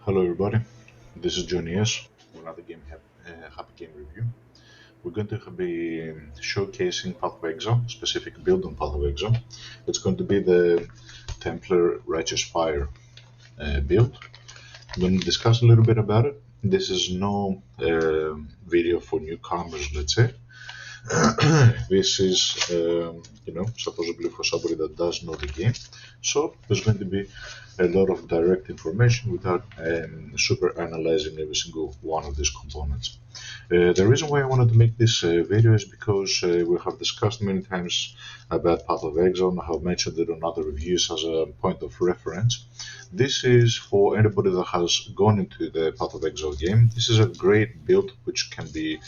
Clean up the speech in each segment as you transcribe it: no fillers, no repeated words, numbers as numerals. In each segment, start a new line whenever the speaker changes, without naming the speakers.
Hello everybody, this is Johnny S. with another Happy Game Review. We're going to be showcasing Path of Exile, specific build on Path of Exile. It's going to be the Templar Righteous Fire build. I'm going to discuss a little bit about it. This is no video for newcomers, let's say. This is, supposedly for somebody that does know the game. So there's going to be a lot of direct information without super analyzing every single one of these components. The reason why I wanted to make this video is because we have discussed many times about Path of Exile. I have mentioned it on other reviews as a point of reference. This is for anybody that has gone into the Path of Exile game. This is a great build which can be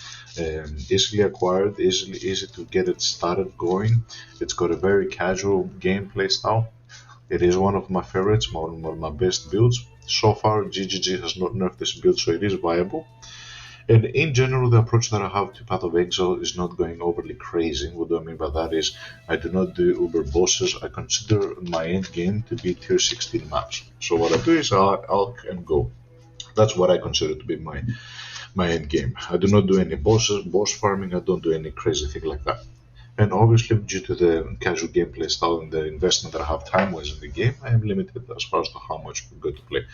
easily acquired, easy to get it started going. It's got a very casual gameplay style. It is one of my favorites, one of my best builds. So far, GGG has not nerfed this build, so it is viable. And in general, the approach that I have to Path of Exile is not going overly crazy. What do I mean by that is I do not do uber bosses. I consider my end game to be tier 16 maps. So what I do is I'll and go. That's what I consider to be my end game. I do not do any boss farming. I don't do any crazy thing like that. And obviously, due to the casual gameplay style and the investment that I have time-wise in the game, I am limited as far as to how much we're going to play.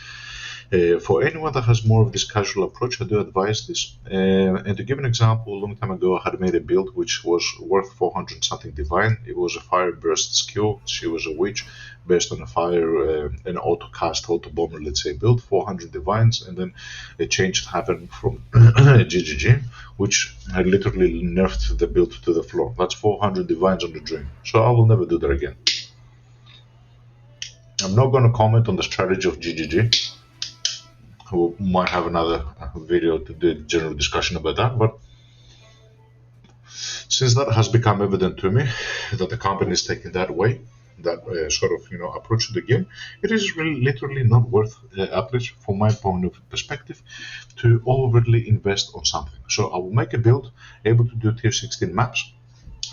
For anyone that has more of this casual approach, I do advise this. And to give an example, a long time ago, I had made a build which was worth 400 something divine. It was a fire burst skill. She was a witch based on a fire, an auto cast, auto bomber, let's say, build, 400 divines, and then a change happened from GGG, which had literally nerfed the build to the floor. That's 400 divines on the drain. So I will never do that again. I'm not going to comment on the strategy of GGG. We might have another video to do a general discussion about that, but since that has become evident to me that the company is taking that way, that sort of approach to the game, it is really literally not worth, at least from my point of perspective, to overly invest on something. So I will make a build able to do tier 16 maps.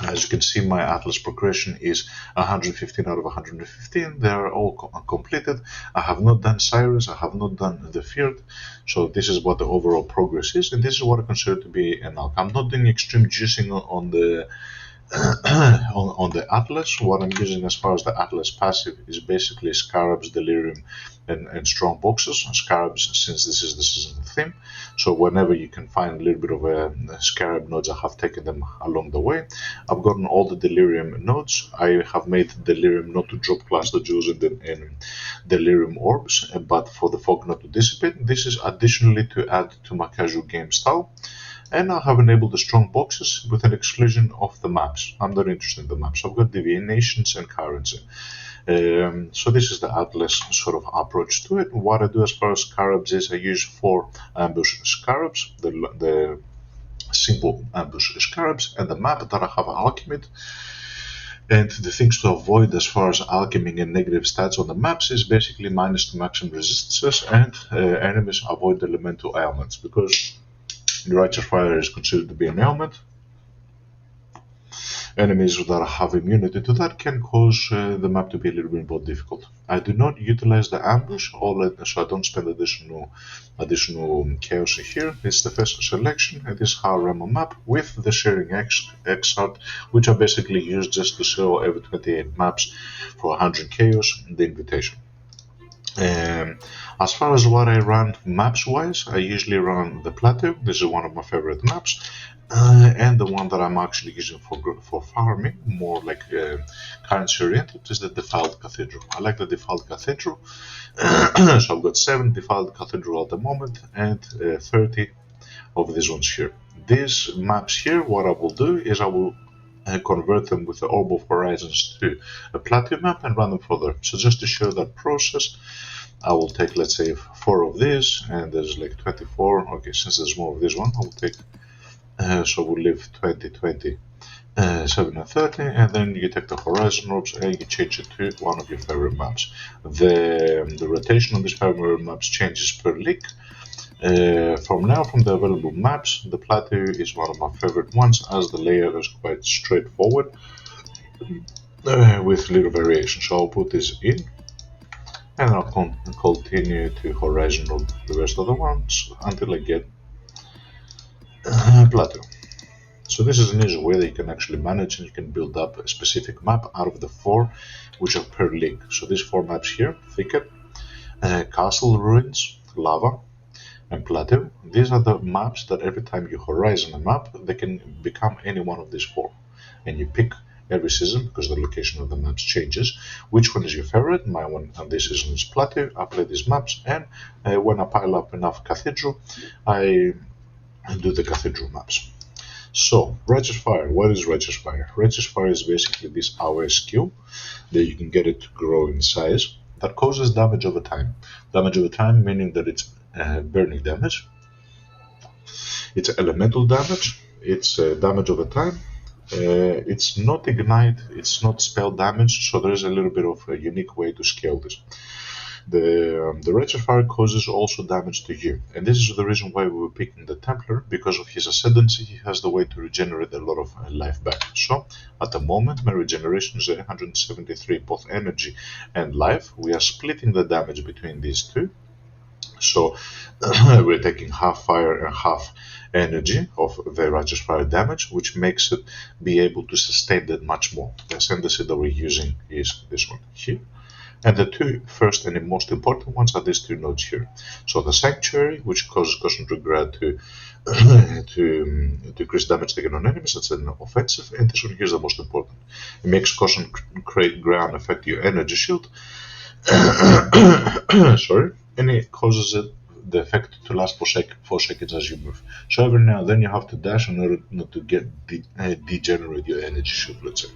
As you can see, my Atlas progression is 115 out of 115. They are all completed. I have not done Cyrus. I have not done the Feared. So this is what the overall progress is, and this is what I consider to be an alch. I'm not doing extreme juicing on the on the Atlas. What I'm using as far as the Atlas passive is basically Scarabs, Delirium, and strong boxes. Scarabs, since this is the season theme, so whenever you can find a little bit of a Scarab nodes, I have taken them along the way. I've gotten all the Delirium nodes. I have made Delirium not to drop cluster jewels in Delirium orbs, but for the fog not to dissipate. This is additionally to add to my casual game style. And I have enabled the strong boxes with an exclusion of the maps. I'm not interested in the maps. I've got divinations and currency. So this is the Atlas sort of approach to it. What I do as far as scarabs is I use 4 ambush scarabs, the simple ambush scarabs, and the map that I have alchemied. And the things to avoid as far as alcheming and negative stats on the maps is basically -2 maximum resistances, and enemies avoid elemental ailments, because the Righteous Fire is considered to be an ailment. Enemies that have immunity to that can cause the map to be a little bit more difficult. I do not utilize the ambush, so I don't spend additional chaos here. It's the first selection. It is Harama map with the sharing X art, which I basically use just to show every 28 maps for 100 chaos in the invitation. As far as what I run maps wise, I usually run the Plateau. This is one of my favorite maps, and the one that I'm actually using for farming, more like currency oriented, is the Defiled Cathedral. I like the Defiled Cathedral, so I've got 7 Defiled Cathedral at the moment and 30 of these ones here. These maps here, what I will do is I will convert them with the Orb of Horizons to a Plateau map and run them further. So just to show that process, I will take, let's say, 4 of these, and there's like 24. Okay, since there's more of this one, I will take, so we'll leave 20, 20, 7 and 30, and then you take the Horizon Orbs and you change it to one of your favorite maps. The rotation on these favorite maps changes per league. From the available maps, the Plateau is one of my favorite ones, as the layout is quite straightforward with little variation. So I'll put this in, and I'll continue to horizon roll the rest of the ones until I get plateau. So this is an easy way that you can actually manage, and you can build up a specific map out of the 4 which are per league. So these 4 maps here: Thicket, Castle Ruins, Lava, and Plateau. These are the maps that every time you horizon a map, they can become any one of these 4. And you pick every season, because the location of the maps changes, which one is your favorite. My one on this season is Plateau. I play these maps, and when I pile up enough Cathedral, I do the Cathedral maps. So, Righteous Fire. What is Righteous Fire? Righteous Fire is basically this AOE skill that you can get it to grow in size that causes damage over time. Damage over time meaning that it's burning damage, it's elemental damage, it's damage over time. It's not ignite, it's not spell damage, so there is a little bit of a unique way to scale this. The Righteous Fire causes also damage to you, and this is the reason why we were picking the Templar. Because of his ascendancy, he has the way to regenerate a lot of life back. So at the moment my regeneration is 173, both energy and life. We are splitting the damage between these two, so we're taking half fire and half energy of the Righteous Fire damage, which makes it be able to sustain that much more. The ascendancy that we're using is this one here. And the 2 first and the most important ones are these 2 nodes here. So the Sanctuary, which causes Constant Regret to increase damage taken on enemies, that's an offensive, and this one here is the most important. It makes Constant Ground affect your energy shield, sorry, and it causes the effect to last for 4 seconds as you move. So every now and then you have to dash in order not to get degenerate your energy shield, let's say.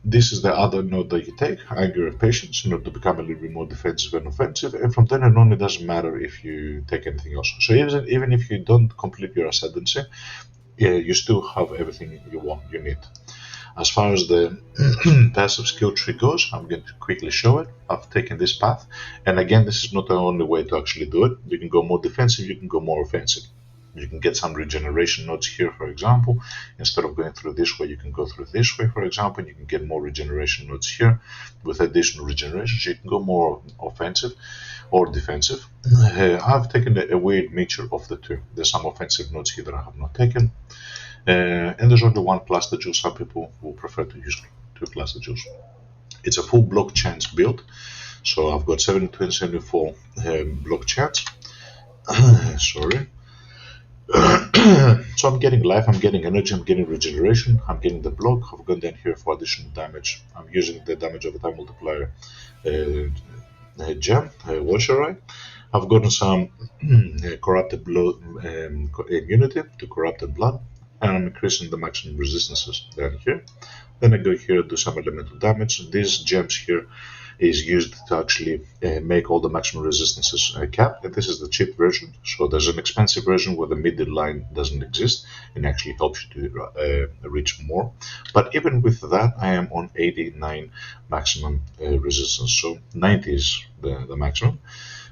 This is the other node that you take, Anger of Patience, in order to become a little bit more defensive and offensive, and from then on it doesn't matter if you take anything else. So even if you don't complete your ascendancy, you still have everything you need. As far as the passive skill tree goes, I'm going to quickly show it. I've taken this path, and again, this is not the only way to actually do it. You can go more defensive, you can go more offensive. You can get some regeneration nodes here, for example. Instead of going through this way, you can go through this way, for example. You can get more regeneration nodes here with additional regeneration, so you can go more offensive or defensive. I've taken a weird mixture of the 2. There's some offensive nodes here that I have not taken. And there's only 1 cluster jewel. Some people will prefer to use 2 cluster jewels. It's a full block chance build. So I've got 72 and 74 block chance. Sorry. So I'm getting life, I'm getting energy, I'm getting regeneration, I'm getting the block. I've gone down here for additional damage. I'm using the damage over time multiplier gem, Watcher Eye. I've gotten some corrupted blood immunity to corrupted blood, and I'm increasing the maximum resistances down here. Then I go here and do some elemental damage. These gems here is used to actually make all the maximum resistances capped, and this is the cheap version. So there's an expensive version where the middle line doesn't exist and actually helps you to reach more. But even with that, I am on 89 maximum resistance, so 90 is the maximum.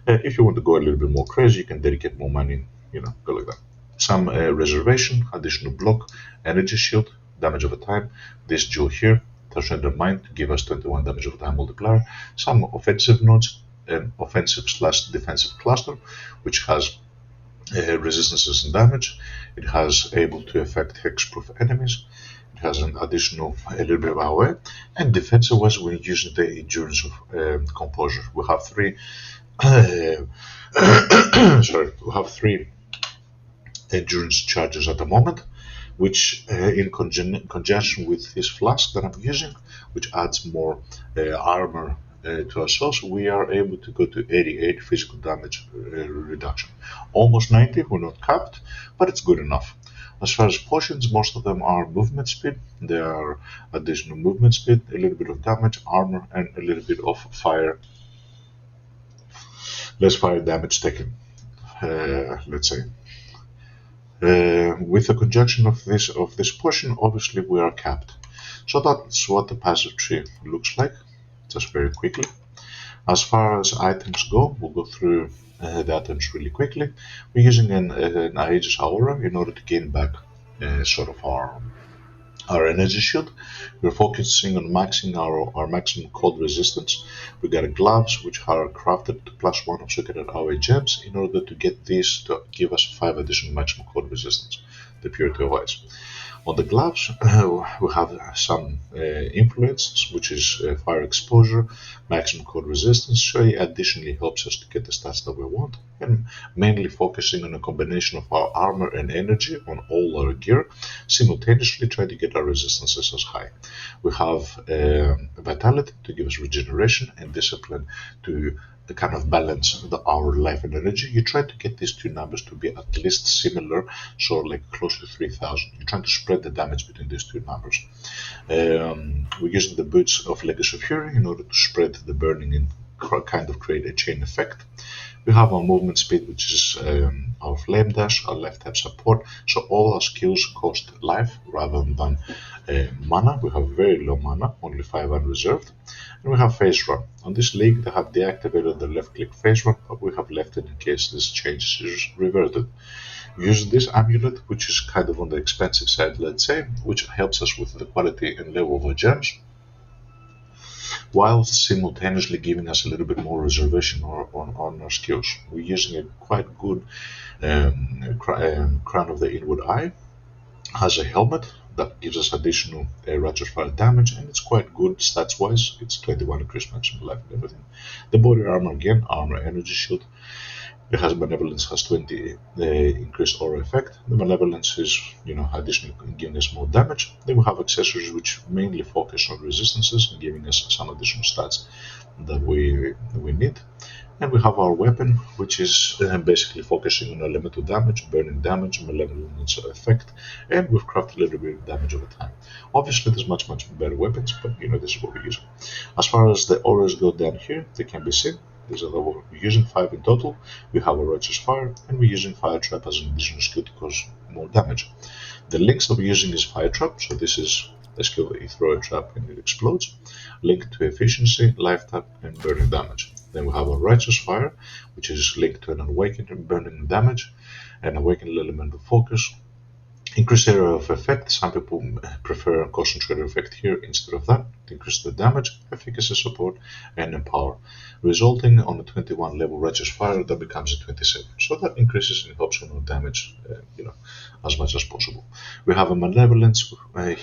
If you want to go a little bit more crazy, you can dedicate more money, go like that. Some reservation, additional block, energy shield, damage over time, this jewel here, Transcendent Mind, to give us 21 damage over time multiplier, some offensive nodes, an offensive/defensive cluster, which has resistances and damage. It has able to affect hexproof enemies. It has an additional a little bit of AOE, and defensive was when using the endurance of composure. We have 3 we have 3 endurance charges at the moment, which in conjunction with this flask that I'm using, which adds more armor to ourselves, we are able to go to 88 physical damage reduction. Almost 90, we're not capped, but it's good enough. As far as potions, most of them are movement speed. They are additional movement speed, a little bit of damage, armor, and a little bit of fire. Less fire damage taken, let's say. With the conjunction of this potion, obviously we are capped. So that's what the passive tree looks like, just very quickly. As far as items go, we'll go through the items really quickly. We're using an Aegis Aura in order to gain back sort of our our energy shield. We're focusing on maxing our maximum cold resistance. We got gloves which are crafted to +1 of secret AoE gems in order to get this to give us 5 additional maximum cold resistance, the purity of ice. On the gloves, we have some influences, which is fire exposure, maximum cold resistance, so it additionally helps us to get the stats that we want, and mainly focusing on a combination of our armor and energy on all our gear, simultaneously try to get our resistances as high. We have vitality to give us regeneration and discipline to kind of balance our life and energy. You try to get these two numbers to be at least similar, so like close to 3,000. You're trying to spread the damage between these two numbers. We're using the boots of Legacy of Fury in order to spread the burning and kind of create a chain effect. We have our movement speed, which is our flame dash, our left tap support. So all our skills cost life rather than mana. We have very low mana, only 5 unreserved. And we have phase run. On this league, they have deactivated the left click phase run, but we have left it in case this change is reverted. Use this amulet, which is kind of on the expensive side, let's say, which helps us with the quality and level of our gems, while simultaneously giving us a little bit more reservation on our skills. We're using a quite good Crown of the Inward Eye, has a helmet that gives us additional righteous fire damage, and it's quite good stats wise. It's 21 increased maximum life and everything. The body armor, again, armor energy shield. It has Benevolence, has 20 increased aura effect. The Malevolence is, additionally giving us more damage. Then we have accessories which mainly focus on resistances and giving us some additional stats that we need. And we have our weapon, which is basically focusing on elemental damage, burning damage, malevolence effect, and we've crafted a little bit of damage over time. Obviously, there's much better weapons, but this is what we're using. As far as the auras go down here, they can be seen. These are we're using 5 in total. We have a righteous fire, and we're using fire trap as an additional skill to cause more damage. The links that we're using is fire trap, so this is a skill that you throw a trap and it explodes. Linked to efficiency, life tap, and burning damage. Then we have a righteous fire, which is linked to an awakened and burning damage, and awakened elemental focus. Increased area of effect. Some people prefer a concentrated effect here instead of that to increase the damage, efficacy support, and empower, resulting on a 21 level righteous fire that becomes a 27. So that increases and helps on our damage, as much as possible. We have a malevolence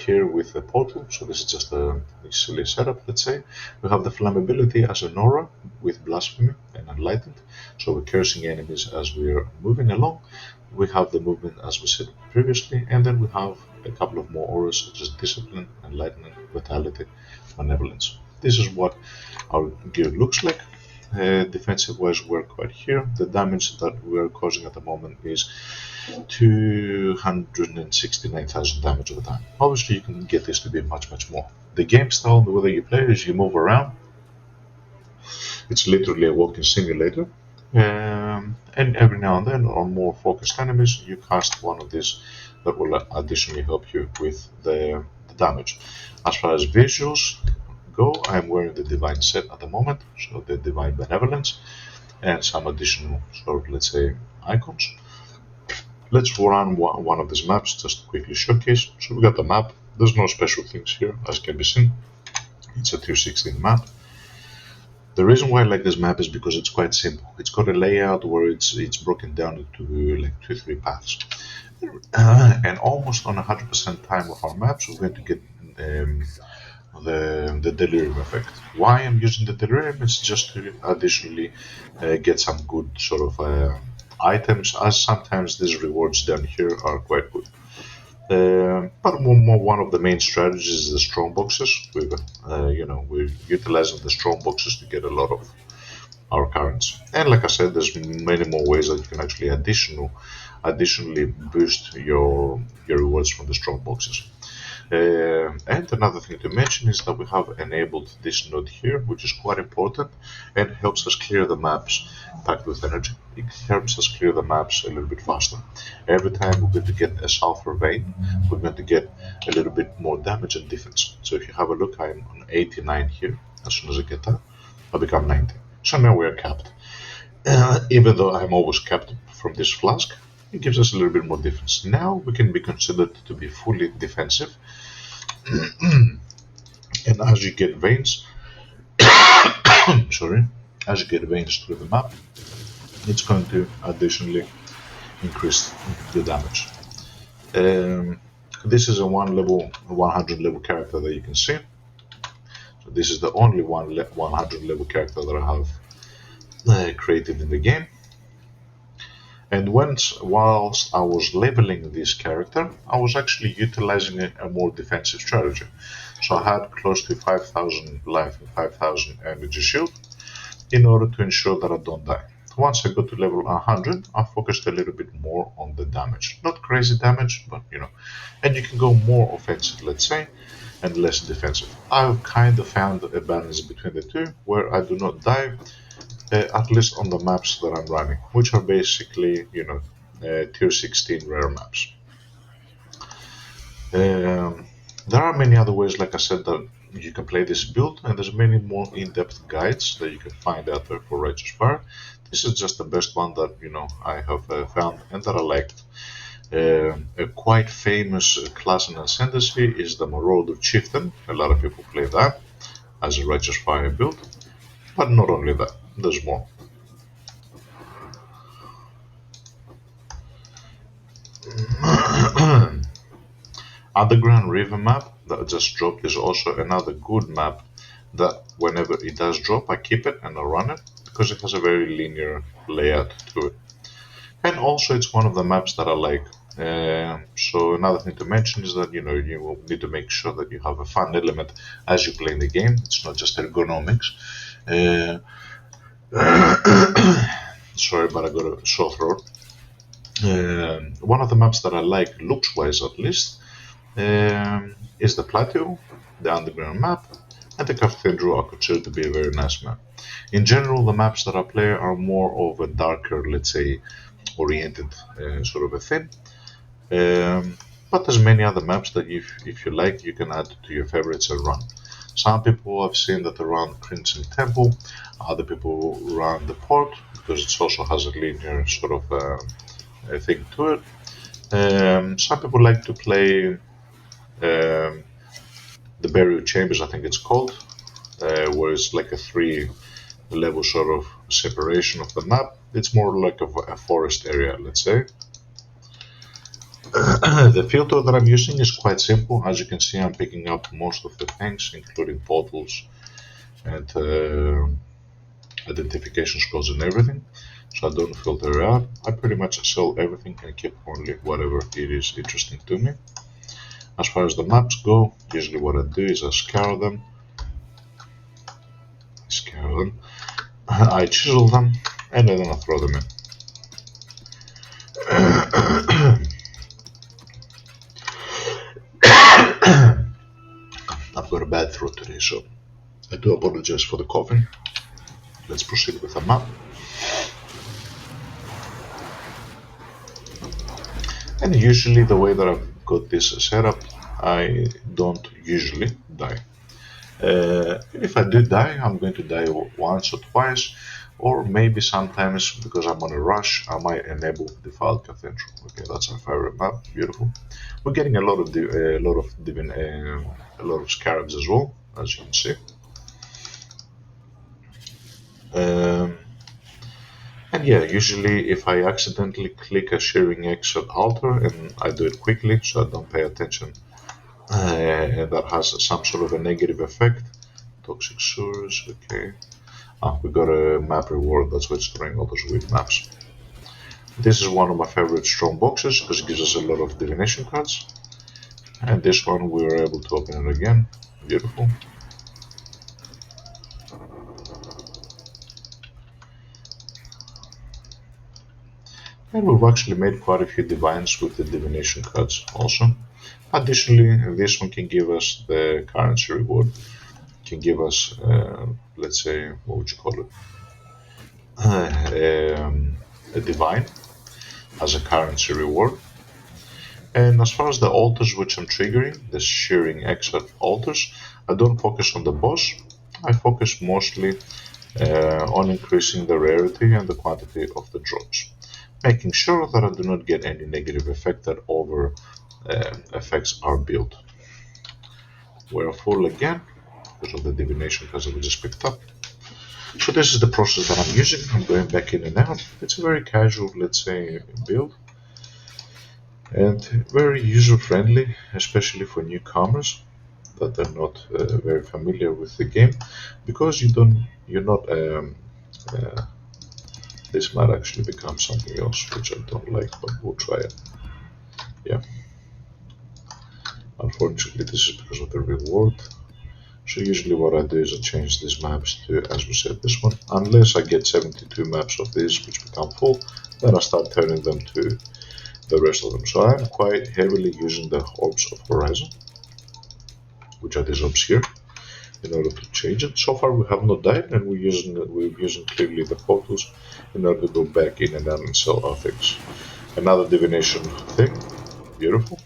here with a portal, so this is just a silly setup, let's say. We have the flammability as an aura with blasphemy and enlightened, so we're cursing enemies as we're moving along. We have the movement as we said previously, and then we have a couple of more auras such as discipline, enlightenment, vitality, malevolence. This is what our gear looks like. Defensive wise, we're quite here. The damage that we're causing at the moment is 269,000 damage over time. Obviously, you can get this to be much more. The game style, the way you play is you move around. It's literally a walking simulator. And every now and then, on more focused enemies, you cast one of these that will additionally help you with the damage. As far as visuals go, I'm wearing the Divine set at the moment, so the Divine Benevolence, and some additional sort of, let's say, icons. Let's run one of these maps just to quickly showcase. So we got the map. There's no special things here, as can be seen. It's a 216 map. The reason why I like this map is because it's quite simple. It's got a layout where it's broken down into like 2-3 paths. And almost on 100% time of our maps, we're going to get the delirium effect. Why I'm using the delirium is just to additionally get some good sort of items, as sometimes these rewards down here are quite good. But one of the main strategies is the strong boxes. We're utilizing the strong boxes to get a lot of our currency. And like I said, there's many more ways that you can actually additionally boost your rewards from the strong boxes. And another thing to mention is that we have enabled this node here, which is quite important and helps us clear the maps packed with energy. It helps us clear the maps a little bit faster. Every time we're going to get a sulfur vein, we're going to get a little bit more damage and defense. So if you have a look, I'm on 89 here. As soon as I get that, I become 90. So now we are capped. Even though I'm always capped from this flask, it gives us a little bit more defense. Now we can be considered to be fully defensive. And as you get veins, sorry, as you get veins through the map, it's going to additionally increase the damage. This is a 100 level character that you can see. So this is the only 100 level character that I have created in the game. And whilst I was leveling this character, I was actually utilizing a more defensive strategy. So I had close to 5,000 life and 5,000 energy shield in order to ensure that I don't die. Once I got to level 100, I focused a little bit more on the damage. Not crazy damage, but and you can go more offensive, let's say, and less defensive. I've kind of found a balance between the two where I do not die, at least on the maps that I'm running, which are basically, tier 16 rare maps. There are many other ways, like I said, that you can play this build, and there's many more in-depth guides that you can find out there for Righteous Fire. This is just the best one that I have found and that I liked. A quite famous class in Ascendancy is the Marauder Chieftain. A lot of people play that as a Righteous Fire build, but not only that, there's more. Underground River map that just dropped is also another good map that whenever it does drop, I keep it and I run it because it has a very linear layout to it. And also it's one of the maps that I like. So another thing to mention is that you will need to make sure that you have a fun element as you play in the game. It's not just ergonomics. Sorry, but I got a sore throat. One of the maps that I like, looks-wise at least, is the Plateau, the underground map, and the Cathedral I consider to be a very nice map. In general, the maps that I play are more of a darker, let's say, oriented sort of a thing. But there's many other maps that if you like, you can add to your favorites and run. Some people have seen that they run Crimson Temple, other people run the Port, because it also has a linear sort of a thing to it. Some people like to play the Burial Chambers, I think it's called, where it's like a 3-level sort of separation of the map. It's more like a forest area, let's say. The filter that I'm using is quite simple. As you can see, I'm picking up most of the things, including portals and identification scrolls and everything. So I don't filter out. I pretty much sell everything and keep only whatever it is interesting to me. As far as the maps go, usually what I do is I scour them, I chisel them, and then I throw them in. I've got a bad throat today, so I do apologize for the coughing. Let's proceed with the map. And usually the way that I've got this set up, I don't usually die. If I do die, I'm going to die once or twice, or maybe sometimes because I'm on a rush, I might enable Defiled Cathedral. Okay, that's our favorite map. Beautiful. We're getting a lot of scarabs as well, as you can see. And yeah, usually if I accidentally click a Shearing Axe at altar, and I do it quickly so I don't pay attention, and that has some sort of a negative effect. Toxic Sewers, okay. We got a map reward, that's why it's throwing all those weird maps. This is one of my favorite strong boxes because it gives us a lot of divination cards. And this one we were able to open it again. Beautiful. And we've actually made quite a few divines with the divination cards also. Additionally, this one can give us the currency reward. Can give us, let's say, what would you call it? A divine as a currency reward. And as far as the altars which I'm triggering, the Shearing Axe altars, I don't focus on the boss. I focus mostly on increasing the rarity and the quantity of the drops, making sure that I do not get any negative effect that over affects our build. We're full again because of the divination cards that we just picked up. So this is the process that I'm using. I'm going back in and out. It's a very casual, let's say, build, and very user-friendly, especially for newcomers that are not very familiar with the game, because you're not. This might actually become something else, which I don't like, but we'll try it. Yeah. Unfortunately, this is because of the reward. So usually what I do is I change these maps to, as we said, this one. Unless I get 72 maps of these which become full, then I start turning them to the rest of them. So I'm quite heavily using the Orbs of Horizon, which are these orbs here, in order to change it. So far we have not died, and we're using clearly the portals in order to go back in and out and sell our things. Another divination thing, beautiful.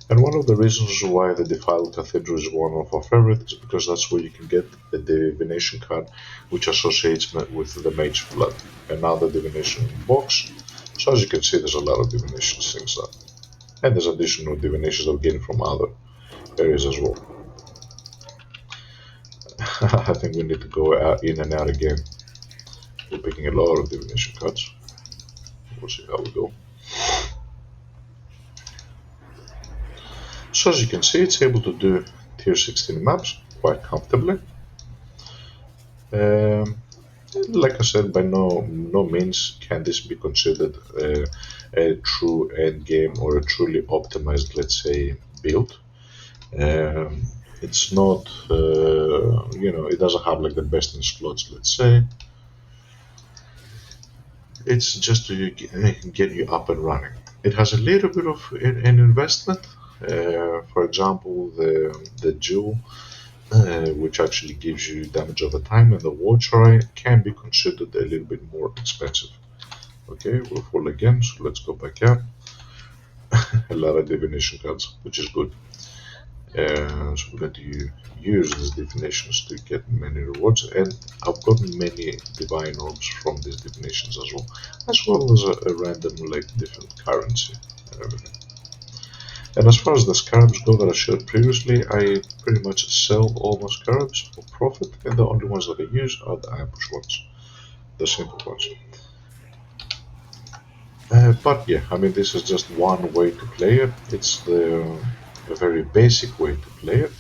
And one of the reasons why the Defiled Cathedral is one of our favorites is because that's where you can get the divination card which associates with the Mage Blood. Another divination box. So as you can see, there's a lot of divination things there. And there's additional divinations that we get from other areas as well. I think we need to go in and out again. We're picking a lot of divination cards. We'll see how we go. So as you can see, it's able to do tier 16 maps quite comfortably. Like I said, by no means can this be considered a true end game or a truly optimized, let's say, build. It's not, it doesn't have like the best in slots, let's say. It's just to get you up and running. It has a little bit of an investment. For example, the jewel, which actually gives you damage over time, and the watch eye can be considered a little bit more expensive. Okay, we're full again, so let's go back out. A lot of divination cards, which is good. So we're going to use these divinations to get many rewards, and I've gotten many divine orbs from these divinations as well as a random like different currency and everything. And as far as the scarabs go that I showed previously, I pretty much sell all my scarabs for profit, and the only ones that I use are the ambush ones, the simple ones. But yeah, I mean, this is just one way to play it. It's a very basic way to play it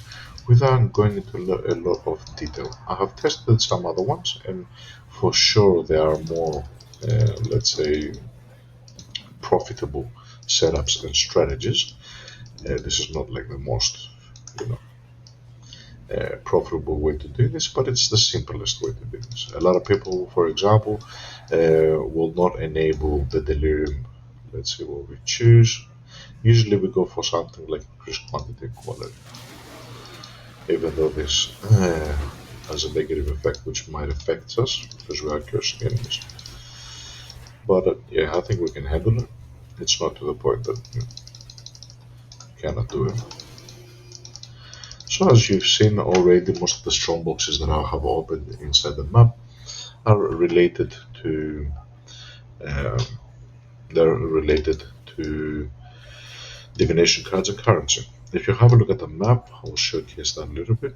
without going into a lot of detail. I have tested some other ones, and for sure there are more, let's say, profitable setups and strategies. This is not like the most, profitable way to do this, but it's the simplest way to do this. A lot of people, for example, will not enable the delirium. Let's see what we choose. Usually we go for something like increased quantity and quality, even though this has a negative effect which might affect us because we are cursing enemies. But yeah, I think we can handle it. It's not to the point that we cannot do it. So as you've seen already, most of the strong boxes that I have opened inside the map are related to divination cards and currency. If you have a look at the map, I will showcase that a little bit.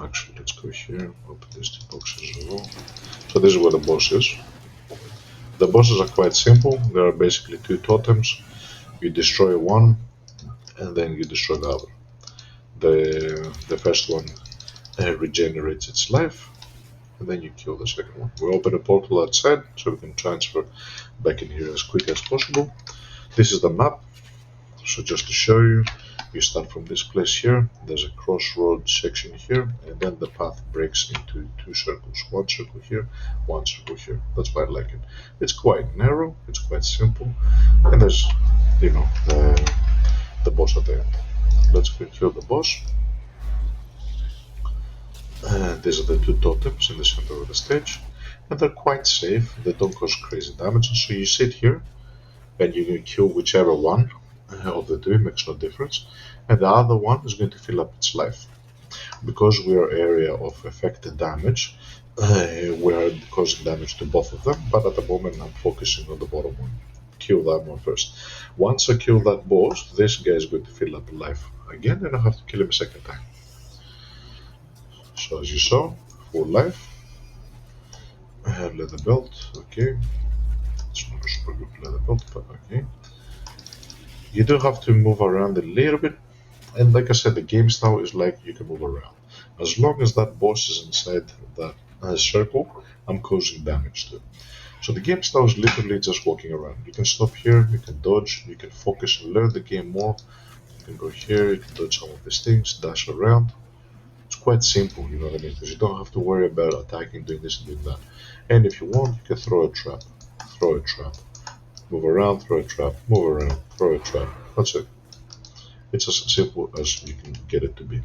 Actually, let's go here, open these two boxes as well. So this is where the boss is. The bosses are quite simple. There are basically two totems. You destroy one, and then you destroy the other. The first one regenerates its life, and then you kill the second one. We open a portal outside so we can transfer back in here as quick as possible. This is the map. So just to show you, you start from this place here, there's a crossroad section here, and then the path breaks into two circles. One circle here, one circle here. That's why I like it. It's quite narrow, it's quite simple, and there's, the boss at the end. Let's go kill the boss. These are the two totems in the center of the stage, and they're quite safe. They don't cause crazy damage, so you sit here and you can kill whichever one of the two, makes no difference, and the other one is going to fill up its life. Because we are area of affected damage, we are causing damage to both of them, but at the moment I'm focusing on the bottom one, kill that one first. Once I kill that boss, this guy is going to fill up life again, and I have to kill him a second time. So as you saw, full life. Leather belt, okay. It's not a super good leather belt, but okay. You do have to move around a little bit, and like I said, the game style is like you can move around. As long as that boss is inside that circle, I'm causing damage to. So the game style is literally just walking around. You can stop here, you can dodge, you can focus and learn the game more. You can go here, you can dodge some of these things, dash around. It's quite simple, you know what I mean? Because you don't have to worry about attacking, doing this and doing that. And if you want, you can throw a trap. Throw a trap. Move around, throw a trap. Move around, throw a trap. That's it. It's as simple as you can get it to be.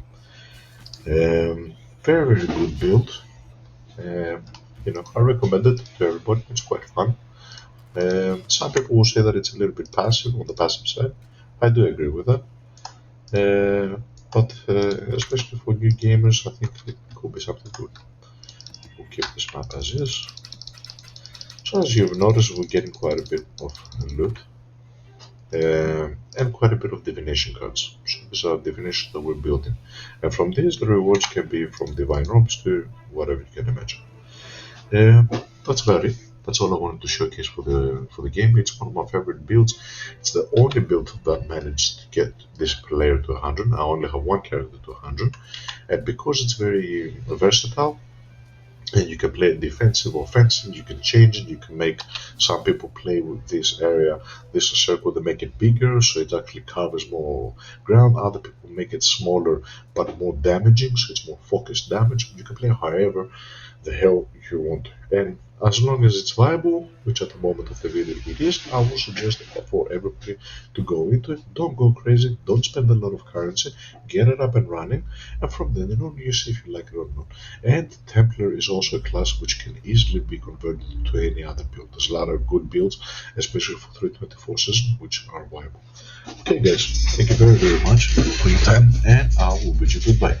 Very, very good build. You know, I recommend it to everybody. It's quite fun. Some people will say that it's a little bit passive on the passive side. I do agree with that. But especially for new gamers, I think it could be something good. We'll keep this map as is. So as you've noticed, we're getting quite a bit of loot. And quite a bit of divination cards. So these are divinations that we're building. And from these, the rewards can be from divine robes to whatever you can imagine. That's about it. That's all I wanted to showcase for the game. It's one of my favorite builds. It's the only build that managed to get this player to 100. I only have one character to 100, and because it's very versatile, and you can play defensive, offensive. You can change it. You can make some people play with this area, this circle, they make it bigger, so it actually covers more ground. Other people make it smaller but more damaging, so it's more focused damage. You can play however the hell you want, and as long as it's viable, which at the moment of the video it is, I will suggest for everybody to go into it. Don't go crazy, don't spend a lot of currency, get it up and running, and from then on you see if you like it or not. And Templar is also a class which can easily be converted to any other build. There's a lot of good builds, especially for 324 season, which are viable. Okay guys, thank you very, very much for your time, and I will bid you goodbye.